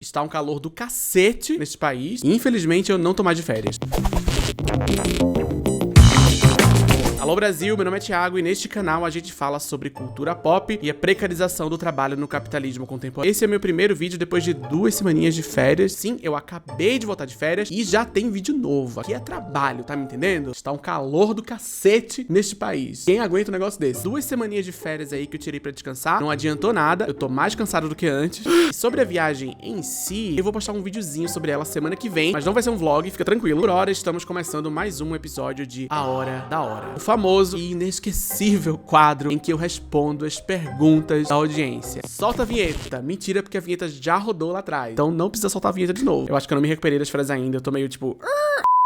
Está um calor do cacete nesse país. E, infelizmente, eu não tô mais de férias. Alô Brasil, meu nome é Thiago e neste canal a gente fala sobre cultura pop e a precarização do trabalho no capitalismo contemporâneo. Esse é meu primeiro vídeo depois de 2 semaninhas de férias. Sim, eu acabei de voltar de férias e já tem vídeo novo. Aqui é trabalho, tá me entendendo? Está um calor do cacete neste país. Quem aguenta um negócio desse? 2 semaninhas de férias aí que eu tirei pra descansar, não adiantou nada, eu tô mais cansado do que antes. E sobre a viagem em si, eu vou postar um videozinho sobre ela semana que vem, mas não vai ser um vlog, fica tranquilo. Por hora, estamos começando mais um episódio de A Hora da Hora. O famoso e inesquecível quadro em que eu respondo as perguntas da audiência. Solta a vinheta. Mentira, porque a vinheta já rodou lá atrás. Então não precisa soltar a vinheta de novo. Eu acho que eu não me recuperei das férias ainda. Eu tô meio tipo...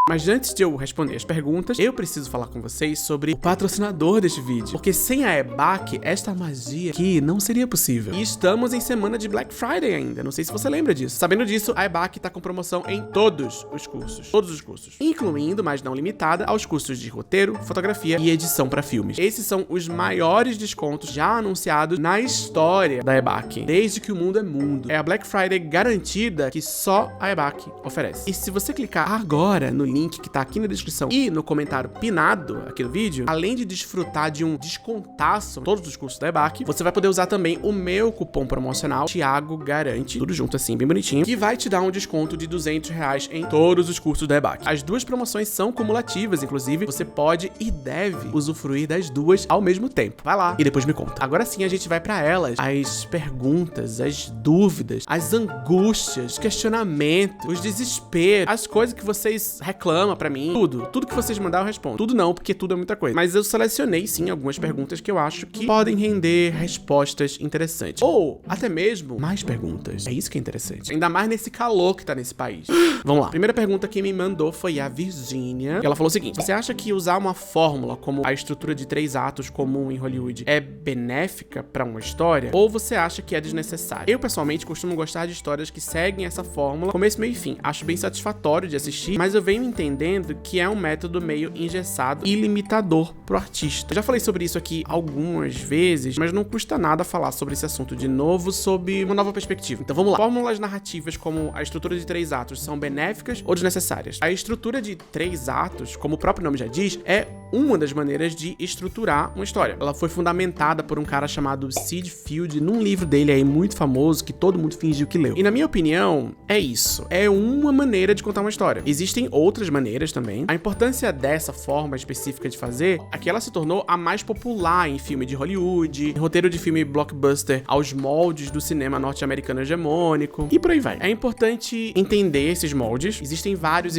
Mas antes de eu responder as perguntas, eu preciso falar com vocês sobre o patrocinador deste vídeo. Porque sem a EBAC, esta magia aqui não seria possível. E estamos em semana de Black Friday ainda. Não sei se você lembra disso. Sabendo disso, a EBAC tá com promoção em todos os cursos. Todos os cursos. Incluindo, mas não limitada, aos cursos de roteiro, fotografia e edição para filmes. Esses são os maiores descontos já anunciados na história da EBAC. Desde que o mundo é mundo. É a Black Friday garantida que só a EBAC oferece. E se você clicar agora no link que tá aqui na descrição e no comentário pinado aqui do vídeo, além de desfrutar de um descontaço em todos os cursos da EBAC, você vai poder usar também o meu cupom promocional Thiago Garante, tudo junto assim, bem bonitinho, que vai te dar um desconto de R$200 em todos os cursos da EBAC. As duas promoções são cumulativas, inclusive, você pode e deve usufruir das duas ao mesmo tempo. Vai lá e depois me conta. Agora sim, a gente vai pra elas. As perguntas, as dúvidas, as angústias, os questionamentos, os desesperos, as coisas que vocês reclamam pra mim, tudo que vocês mandar eu respondo. Tudo não, porque tudo é muita coisa. Mas eu selecionei sim algumas perguntas que eu acho que podem render respostas interessantes. Ou até mesmo mais perguntas. É isso que é interessante. Ainda mais nesse calor que tá nesse país. Vamos lá. Primeira pergunta que me mandou foi a Virgínia. Ela falou o seguinte: você acha que usar uma fórmula como a estrutura de 3 atos comum em Hollywood é benéfica pra uma história? Ou você acha que é desnecessário? Eu, pessoalmente, costumo gostar de histórias que seguem essa fórmula começo, meio e fim. Acho bem satisfatório de assistir, mas eu venho entendendo que é um método meio engessado e limitador pro artista. Eu já falei sobre isso aqui algumas vezes, mas não custa nada falar sobre esse assunto de novo, sob uma nova perspectiva. Então vamos lá. Fórmulas narrativas como a estrutura de 3 atos são benéficas ou desnecessárias? A estrutura de 3 atos, como o próprio nome já diz, é uma das maneiras de estruturar uma história. Ela foi fundamentada por um cara chamado Sid Field num livro dele aí muito famoso que todo mundo fingiu que leu. E na minha opinião, é isso. É uma maneira de contar uma história. Existem outras maneiras também. A importância dessa forma específica de fazer é que ela se tornou a mais popular em filme de Hollywood, em roteiro de filme blockbuster aos moldes do cinema norte-americano hegemônico e por aí vai. É importante entender esses moldes. Existem vários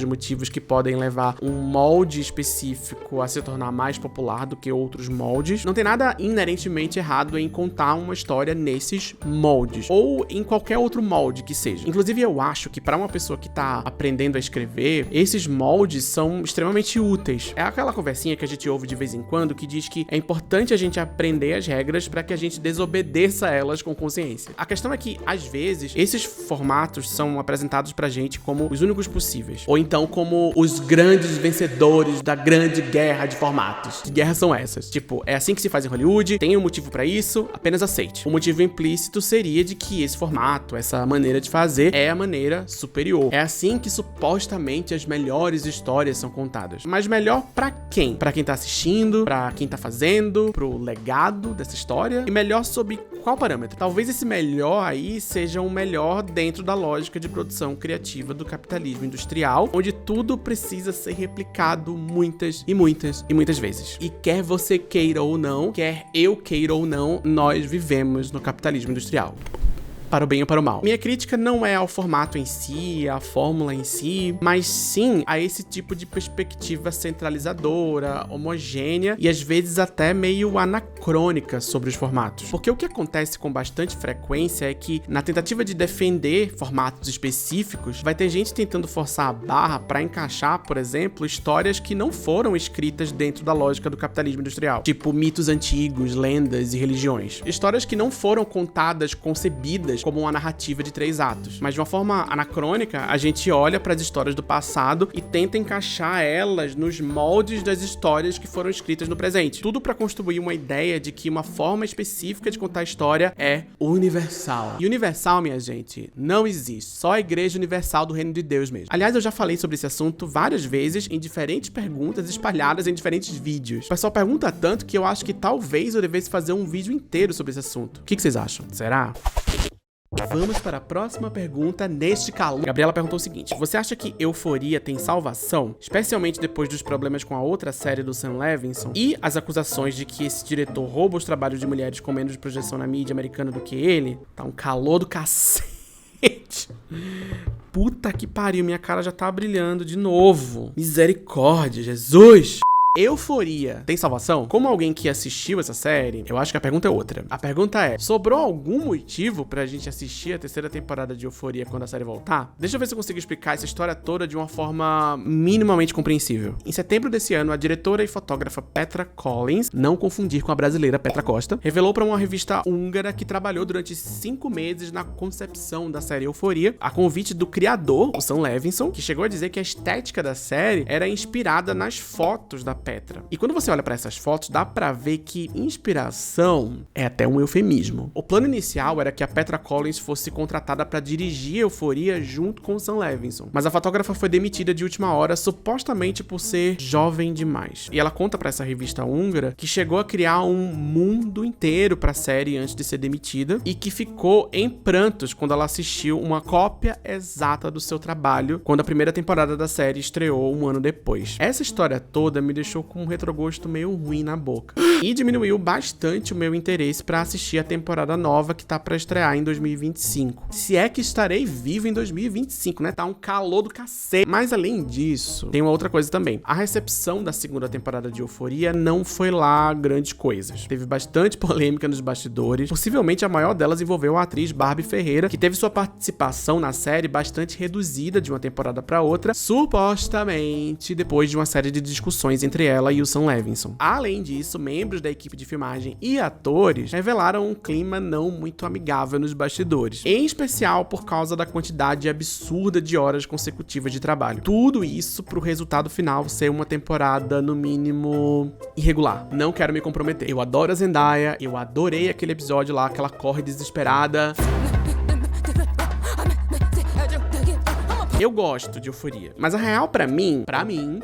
motivos que podem levar um molde específico a se tornar mais popular do que outros moldes. Não tem nada inerentemente errado em contar uma história nesses moldes ou em qualquer outro molde que seja. Inclusive, eu acho que para uma pessoa que tá aprendendo a escrever, esses moldes são extremamente úteis. É aquela conversinha que a gente ouve de vez em quando que diz que é importante a gente aprender as regras para que a gente desobedeça elas com consciência. A questão é que, às vezes, esses formatos são apresentados pra gente como os únicos possíveis. Ou então como os grandes vencedores da grande guerra de formatos. Que guerras são essas? Tipo, é assim que se faz em Hollywood, tem um motivo pra isso, apenas aceite. O motivo implícito seria de que esse formato, essa maneira de fazer, é a maneira superior. É assim que supostamente as melhores histórias são contadas. Mas melhor pra quem? Pra quem tá assistindo, pra quem tá fazendo, pro legado dessa história? E melhor sob qual parâmetro? Talvez esse melhor aí seja um melhor dentro da lógica de produção criativa do capitalismo industrial, onde tudo precisa ser replicado muitas vezes. E quer você queira ou não, quer eu queira ou não, nós vivemos no capitalismo industrial. Para o bem ou para o mal. Minha crítica não é ao formato em si, à fórmula em si, mas sim a esse tipo de perspectiva centralizadora, homogênea e às vezes até meio anacrônica sobre os formatos. Porque o que acontece com bastante frequência é que, na tentativa de defender formatos específicos, vai ter gente tentando forçar a barra para encaixar, por exemplo, histórias que não foram escritas dentro da lógica do capitalismo industrial, tipo mitos antigos, lendas e religiões. Histórias que não foram contadas, concebidas histórias como uma narrativa de 3 atos. Mas de uma forma anacrônica, a gente olha para as histórias do passado e tenta encaixar elas nos moldes das histórias que foram escritas no presente. Tudo para construir uma ideia de que uma forma específica de contar a história é universal. E universal, minha gente, não existe. Só a Igreja Universal do Reino de Deus mesmo. Aliás, eu já falei sobre esse assunto várias vezes em diferentes perguntas espalhadas em diferentes vídeos. O pessoal pergunta tanto que eu acho que talvez eu devesse fazer um vídeo inteiro sobre esse assunto. O que vocês acham? Será? Vamos para a próxima pergunta neste calor. Gabriela perguntou o seguinte: você acha que Euforia tem salvação? Especialmente depois dos problemas com a outra série do Sam Levinson e as acusações de que esse diretor rouba os trabalhos de mulheres com menos projeção na mídia americana do que ele? Tá um calor do cacete. Puta que pariu, minha cara já tá brilhando de novo. Misericórdia, Jesus! Euforia tem salvação? Como alguém que assistiu essa série, eu acho que a pergunta é outra. A pergunta é: sobrou algum motivo pra gente assistir a 3ª temporada de Euforia quando a série voltar? Deixa eu ver se eu consigo explicar essa história toda de uma forma minimamente compreensível. Em setembro desse ano, a diretora e fotógrafa Petra Collins, não confundir com a brasileira Petra Costa, revelou pra uma revista húngara que trabalhou durante 5 meses na concepção da série Euforia, a convite do criador, o Sam Levinson, que chegou a dizer que a estética da série era inspirada nas fotos da Petra. E quando você olha pra essas fotos, dá pra ver que inspiração é até um eufemismo. O plano inicial era que a Petra Collins fosse contratada pra dirigir Euforia junto com o Sam Levinson, mas a fotógrafa foi demitida de última hora, supostamente por ser jovem demais. E ela conta pra essa revista húngara que chegou a criar um mundo inteiro pra série antes de ser demitida e que ficou em prantos quando ela assistiu uma cópia exata do seu trabalho quando a 1ª temporada da série estreou um ano depois. Essa história toda me deixou com um retrogosto meio ruim na boca. E diminuiu bastante o meu interesse pra assistir a temporada nova que tá pra estrear em 2025. Se é que estarei vivo em 2025, né? Tá um calor do cacete. Mas além disso, tem uma outra coisa também. A recepção da 2ª temporada de Euforia não foi lá grandes coisas. Teve bastante polêmica nos bastidores. Possivelmente a maior delas envolveu a atriz Barbie Ferreira, que teve sua participação na série bastante reduzida de uma temporada pra outra, supostamente depois de uma série de discussões entre ela e o Sam Levinson. Além disso, membros da equipe de filmagem e atores revelaram um clima não muito amigável nos bastidores, em especial por causa da quantidade absurda de horas consecutivas de trabalho. Tudo isso pro resultado final ser uma temporada, no mínimo, irregular. Não quero me comprometer. Eu adoro a Zendaya, eu adorei aquele episódio lá que ela corre desesperada. Eu gosto de Euforia, mas a real pra mim,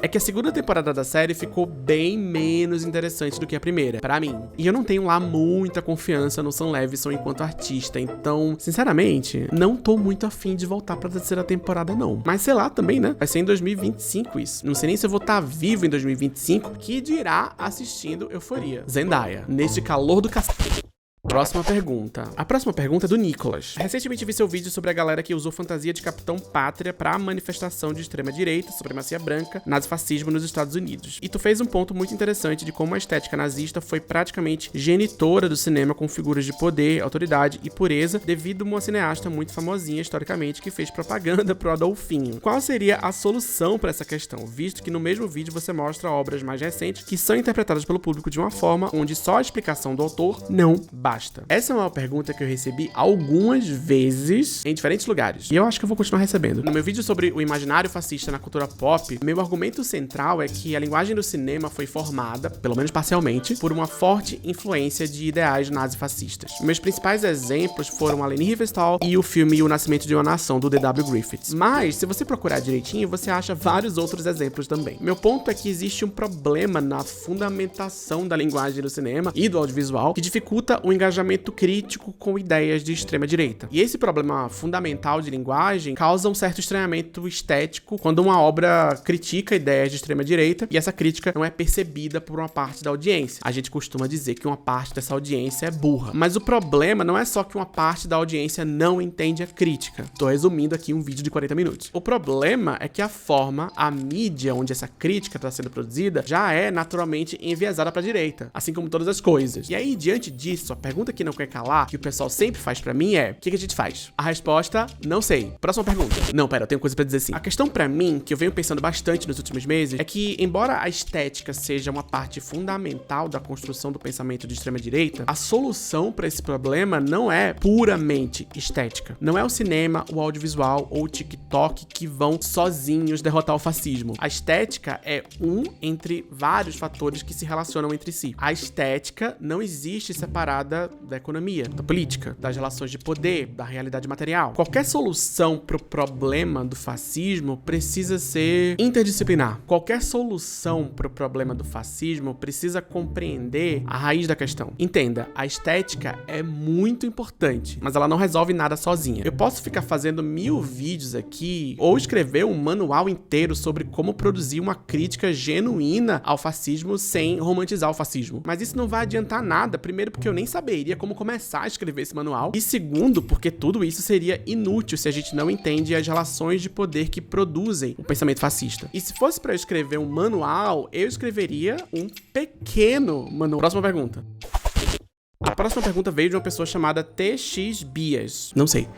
é que a 2ª temporada da série ficou bem menos interessante do que a 1ª, pra mim. E eu não tenho lá muita confiança no Sam Levinson enquanto artista, então, sinceramente, não tô muito afim de voltar pra 3ª temporada não. Mas sei lá também, né? Vai ser em 2025 isso. Não sei nem se eu vou estar vivo em 2025, que dirá assistindo Euforia. Zendaya, neste calor do cacete. Próxima pergunta. A próxima pergunta é do Nicolas. Recentemente vi seu vídeo sobre a galera que usou fantasia de Capitão Pátria pra manifestação de extrema-direita, supremacia branca, nazifascismo nos Estados Unidos. E tu fez um ponto muito interessante de como a estética nazista foi praticamente genitora do cinema com figuras de poder, autoridade e pureza, devido a uma cineasta muito famosinha historicamente que fez propaganda pro Adolfinho. Qual seria a solução pra essa questão, visto que no mesmo vídeo você mostra obras mais recentes que são interpretadas pelo público de uma forma onde só a explicação do autor não basta? Essa é uma pergunta que eu recebi algumas vezes em diferentes lugares. E eu acho que eu vou continuar recebendo. No meu vídeo sobre o imaginário fascista na cultura pop, meu argumento central é que a linguagem do cinema foi formada, pelo menos parcialmente, por uma forte influência de ideais nazifascistas. Meus principais exemplos foram a Leni Riefenstahl e o filme O Nascimento de uma Nação, do D.W. Griffiths. Mas, se você procurar direitinho, você acha vários outros exemplos também. Meu ponto é que existe um problema na fundamentação da linguagem do cinema e do audiovisual que dificulta o engajamento crítico com ideias de extrema-direita. E esse problema fundamental de linguagem causa um certo estranhamento estético quando uma obra critica ideias de extrema-direita e essa crítica não é percebida por uma parte da audiência. A gente costuma dizer que uma parte dessa audiência é burra. Mas o problema não é só que uma parte da audiência não entende a crítica. Tô resumindo aqui um vídeo de 40 minutos. O problema é que a forma, a mídia onde essa crítica está sendo produzida já é naturalmente enviesada para a direita, assim como todas as coisas. E aí, diante disso, a pergunta pergunta que não quer calar, que o pessoal sempre faz pra mim é: o que a gente faz? A resposta, não sei. Próxima pergunta. Não, pera, eu tenho coisa pra dizer sim. A questão pra mim, que eu venho pensando bastante nos últimos meses, é que, embora a estética seja uma parte fundamental da construção do pensamento de extrema-direita, a solução pra esse problema não é puramente estética. Não é o cinema, o audiovisual ou o TikTok que vão sozinhos derrotar o fascismo. A estética é um entre vários fatores que se relacionam entre si. A estética não existe separada da economia, da política, das relações de poder, da realidade material. Qualquer solução pro problema do fascismo precisa ser interdisciplinar. Qualquer solução pro problema do fascismo precisa compreender a raiz da questão. Entenda, a estética é muito importante, mas ela não resolve nada sozinha. Eu posso ficar fazendo 1000 vídeos aqui ou escrever um manual inteiro sobre como produzir uma crítica genuína ao fascismo sem romantizar o fascismo. Mas isso não vai adiantar nada, primeiro porque eu nem saberia como começar a escrever esse manual, e segundo porque tudo isso seria inútil se a gente não entende as relações de poder que produzem o pensamento fascista. E se fosse para eu escrever um manual, eu escreveria um pequeno manual. Próxima pergunta. A próxima pergunta veio de uma pessoa chamada TX Bias. Não sei.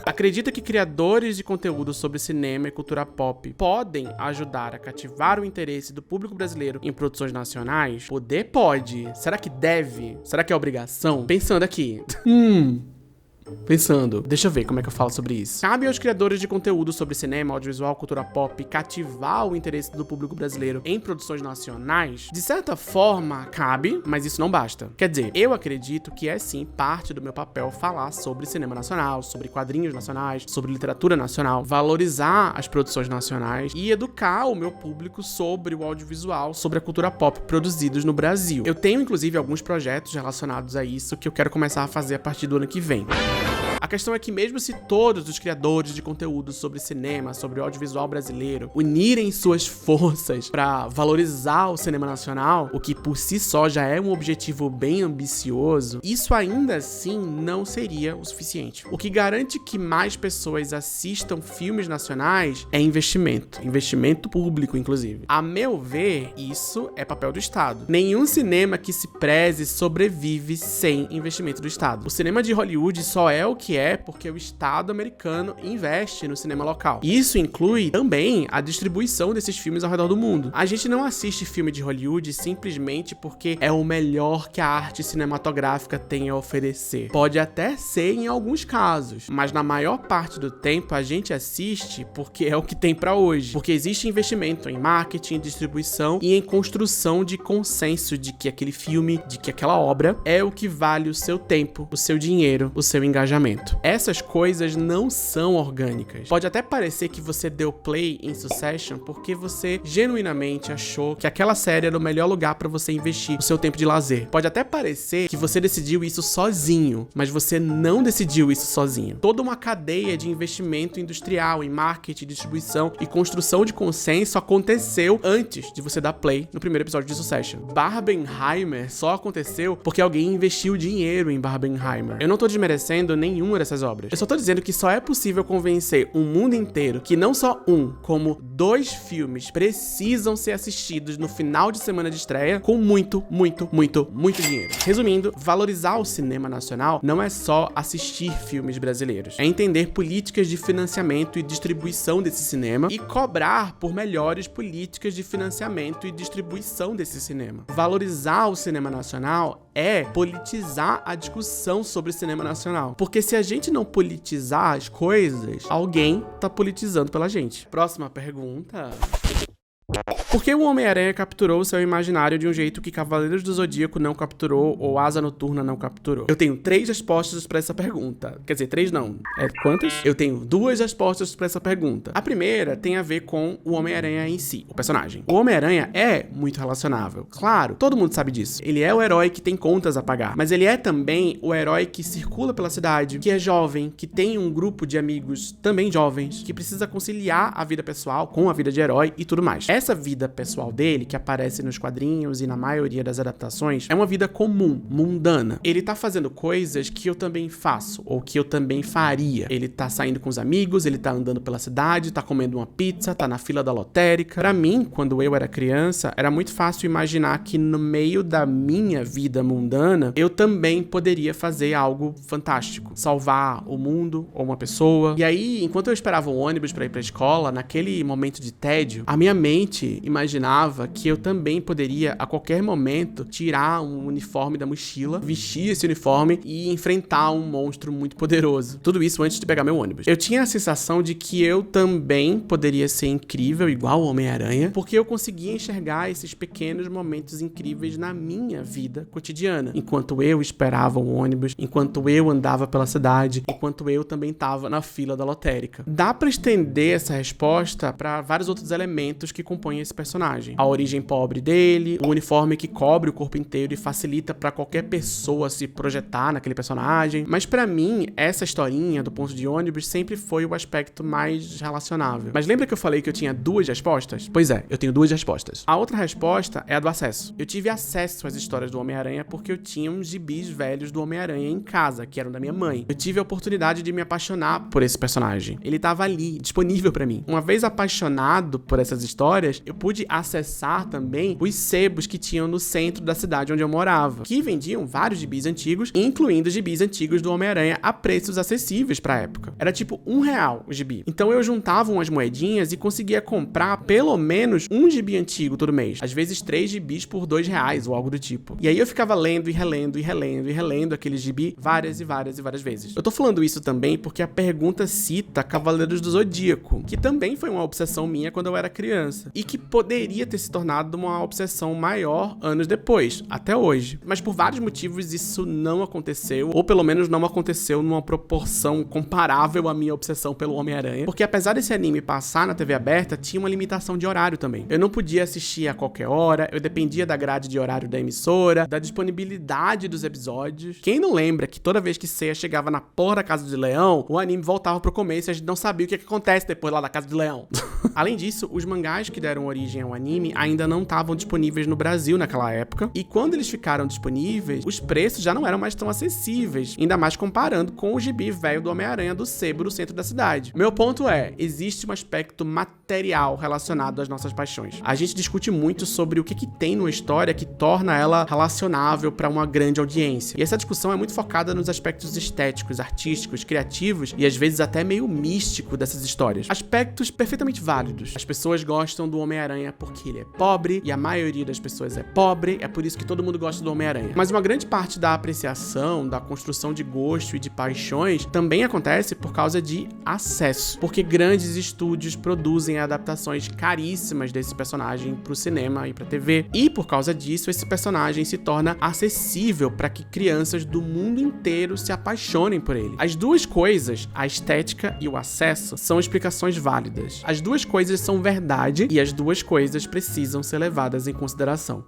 Acredita que criadores de conteúdo sobre cinema e cultura pop podem ajudar a cativar o interesse do público brasileiro em produções nacionais? Poder pode. Será que deve? Será que é obrigação? Pensando aqui. Deixa eu ver como é que eu falo sobre isso. Cabe aos criadores de conteúdo sobre cinema, audiovisual, cultura pop cativar o interesse do público brasileiro em produções nacionais? De certa forma, cabe, mas isso não basta. Quer dizer, eu acredito que é sim parte do meu papel falar sobre cinema nacional, sobre quadrinhos nacionais, sobre literatura nacional, valorizar as produções nacionais e educar o meu público sobre o audiovisual, sobre a cultura pop produzidos no Brasil. Eu tenho, inclusive, alguns projetos relacionados a isso que eu quero começar a fazer a partir do ano que vem. A questão é que mesmo se todos os criadores de conteúdo sobre cinema, sobre o audiovisual brasileiro, unirem suas forças para valorizar o cinema nacional, o que por si só já é um objetivo bem ambicioso, isso ainda assim não seria o suficiente. O que garante que mais pessoas assistam filmes nacionais é investimento público, inclusive. A meu ver, isso é papel do Estado. Nenhum cinema que se preze sobrevive sem investimento do Estado. O cinema de Hollywood só é o que é porque o Estado americano investe no cinema local. Isso inclui também a distribuição desses filmes ao redor do mundo. A gente não assiste filme de Hollywood simplesmente porque é o melhor que a arte cinematográfica tem a oferecer. Pode até ser em alguns casos, mas na maior parte do tempo a gente assiste porque é o que tem pra hoje. Porque existe investimento em marketing, distribuição e em construção de consenso de que aquele filme, de que aquela obra é o que vale o seu tempo, o seu dinheiro, o seu engajamento. Essas coisas não são orgânicas. Pode até parecer que você deu play em Succession porque você genuinamente achou que aquela série era o melhor lugar pra você investir o seu tempo de lazer. Pode até parecer que você decidiu isso sozinho, mas você não decidiu isso sozinho. Toda uma cadeia de investimento industrial em marketing, distribuição e construção de consenso aconteceu antes de você dar play no primeiro episódio de Succession. Barbenheimer só aconteceu porque alguém investiu dinheiro em Barbenheimer. Eu não tô desmerecendo nenhuma dessas obras. Eu só tô dizendo que só é possível convencer o mundo inteiro que não só um, como 2 filmes precisam ser assistidos no final de semana de estreia com muito dinheiro. Resumindo, valorizar o cinema nacional não é só assistir filmes brasileiros. É entender políticas de financiamento e distribuição desse cinema e cobrar por melhores políticas de financiamento e distribuição desse cinema. Valorizar o cinema nacional é politizar a discussão sobre cinema nacional. Porque se a gente não politizar as coisas, alguém tá politizando pela gente. Próxima pergunta. Por que o Homem-Aranha capturou o seu imaginário de um jeito que Cavaleiros do Zodíaco não capturou ou Asa Noturna não capturou? Eu tenho 3 respostas pra essa pergunta. Quer dizer, 3 não. Quantas? Eu tenho 2 respostas pra essa pergunta. A primeira tem a ver com o Homem-Aranha em si, o personagem. O Homem-Aranha é muito relacionável. Claro, todo mundo sabe disso. Ele é o herói que tem contas a pagar. Mas ele é também o herói que circula pela cidade, que é jovem, que tem um grupo de amigos também jovens, que precisa conciliar a vida pessoal com a vida de herói e tudo mais. essa vida pessoal dele, que aparece nos quadrinhos e na maioria das adaptações, é uma vida comum, mundana. Ele tá fazendo coisas que eu também faço, ou que eu também faria. Ele tá saindo com os amigos, ele tá andando pela cidade, tá comendo uma pizza, tá na fila da lotérica. Pra mim, quando eu era criança, era muito fácil imaginar que no meio da minha vida mundana, eu também poderia fazer algo fantástico. Salvar o mundo ou uma pessoa. E aí, enquanto eu esperava o ônibus pra ir pra escola, naquele momento de tédio, a minha mente imaginava que eu também poderia, a qualquer momento, tirar um uniforme da mochila, vestir esse uniforme e enfrentar um monstro muito poderoso. Tudo isso antes de pegar meu ônibus. Eu tinha a sensação de que eu também poderia ser incrível, igual o Homem-Aranha, porque eu conseguia enxergar esses pequenos momentos incríveis na minha vida cotidiana. Enquanto eu esperava o ônibus, enquanto eu andava pela cidade, enquanto eu também estava na fila da lotérica. Dá pra estender essa resposta para vários outros elementos que compõem esse personagem. A origem pobre dele, o uniforme que cobre o corpo inteiro e facilita para qualquer pessoa se projetar naquele personagem. Mas pra mim, essa historinha do ponto de ônibus sempre foi o aspecto mais relacionável. Mas lembra que eu falei que eu tinha duas respostas? Pois é, eu tenho duas respostas. A outra resposta é a do acesso. Eu tive acesso às histórias do Homem-Aranha porque eu tinha uns gibis velhos do Homem-Aranha em casa, que eram da minha mãe. Eu tive a oportunidade de me apaixonar por esse personagem. Ele tava ali, disponível pra mim. Uma vez apaixonado por essas histórias, eu pude acessar também os sebos que tinham no centro da cidade onde eu morava, que vendiam vários gibis antigos, incluindo gibis antigos do Homem-Aranha a preços acessíveis pra época. Era tipo R$1 o gibi. Então eu juntava umas moedinhas e conseguia comprar pelo menos um gibi antigo todo mês. Às vezes 3 gibis por R$2 ou algo do tipo. E aí eu ficava lendo e relendo e relendo e relendo aquele gibi várias e várias e várias vezes. Eu tô falando isso também porque a pergunta cita Cavaleiros do Zodíaco, que também foi uma obsessão minha quando eu era criança. E que poderia ter se tornado uma obsessão maior anos depois, até hoje. Mas por vários motivos isso não aconteceu, ou pelo menos não aconteceu numa proporção comparável à minha obsessão pelo Homem-Aranha. Porque apesar desse anime passar na TV aberta, tinha uma limitação de horário também. Eu não podia assistir a qualquer hora, eu dependia da grade de horário da emissora, da disponibilidade dos episódios. Quem não lembra que toda vez que Seiya chegava na porra da Casa de Leão, o anime voltava pro começo e a gente não sabia o que acontece depois lá da Casa de Leão. Além disso, os mangás que deram origem ao anime ainda não estavam disponíveis no Brasil naquela época, e quando eles ficaram disponíveis, os preços já não eram mais tão acessíveis, ainda mais comparando com o gibi velho do Homem-Aranha do sebo no centro da cidade. Meu ponto é, existe um aspecto material relacionado às nossas paixões. A gente discute muito sobre o que tem numa história que torna ela relacionável para uma grande audiência. E essa discussão é muito focada nos aspectos estéticos, artísticos, criativos e às vezes até meio místico dessas histórias. Aspectos perfeitamente válidos. As pessoas gostam do Homem-Aranha porque ele é pobre e a maioria das pessoas é pobre, é por isso que todo mundo gosta do Homem-Aranha. Mas uma grande parte da apreciação, da construção de gosto e de paixões também acontece por causa de acesso, porque grandes estúdios produzem adaptações caríssimas desse personagem pro cinema e pra TV, e por causa disso esse personagem se torna acessível para que crianças do mundo inteiro se apaixonem por ele. As duas coisas, a estética e o acesso, são explicações válidas. As duas coisas são verdade e as duas coisas precisam ser levadas em consideração.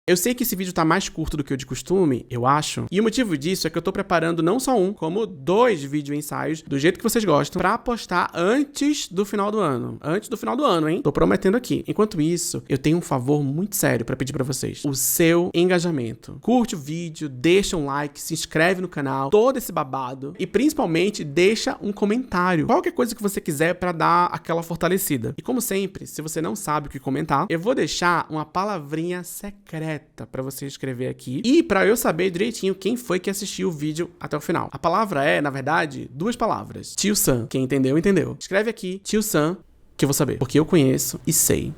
Eu sei que esse vídeo tá mais curto do que o de costume, eu acho, e o motivo disso é que eu tô preparando não só um, como 2 vídeo-ensaios do jeito que vocês gostam, pra postar antes do final do ano. Antes do final do ano, hein? Tô prometendo aqui. Enquanto isso, eu tenho um favor muito sério pra pedir pra vocês. O seu engajamento. Curte o vídeo, deixa um like, se inscreve no canal, todo esse babado, e principalmente deixa um comentário. Qualquer coisa que você quiser pra dar aquela fortalecida. E como sempre, se você não sabe o que comentar, eu vou deixar uma palavrinha secreta pra você escrever aqui e pra eu saber direitinho quem foi que assistiu o vídeo até o final. A palavra é, na verdade, 2 palavras. Tio Sam. Quem entendeu, entendeu. Escreve aqui, Tio Sam, que eu vou saber. Porque eu conheço e sei